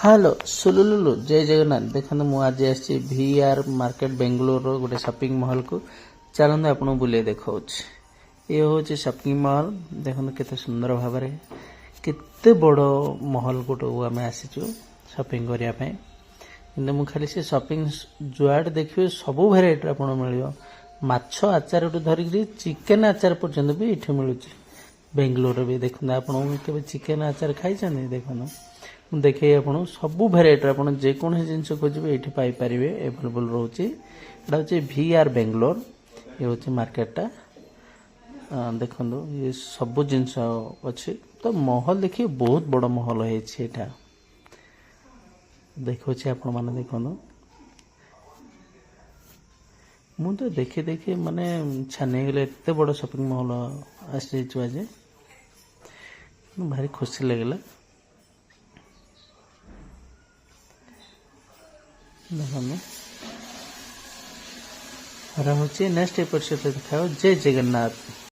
Hello सुलुलुलु जय जगन्नाथ देखते मुझे आसी VR मार्केट बेंगलोर गोटे शॉपिंग मॉल को चलते आपको बुले देखा ये हूँ शॉपिंग मॉल देखते केते सुंदर भाव केते बड़ मॉल गोटे आम आसीचु शॉपिंग करने कि मुझे खाली से शॉपिंग जुआड देखिए सबू भेराइटी आप मिल माछ आचार धरिकी चिकेन आचार पर्यंत भी ये मिलूँ बेंगलोर भी देखते आपके चिकेन आचार खाई देखो देखे आप सबू भेराइटी आप जेकोसी जिन खोजे ये पाइपर एवेलेबल रोचे यहाँ हूँ VR बेंगलोर ये हूँ मार्केटा देखो ये सबू जिनस अच्छे तो महल देखिए बहुत बड़ महल है देखो आपण मैंने देखो मु तो देखी देखी माने छानी गले एत बड़ शॉपिंग मॉल आसी आज भारी खुशी लगला देखो हूँ नेक्स्ट एपिसोड देखा जय जगन्नाथ।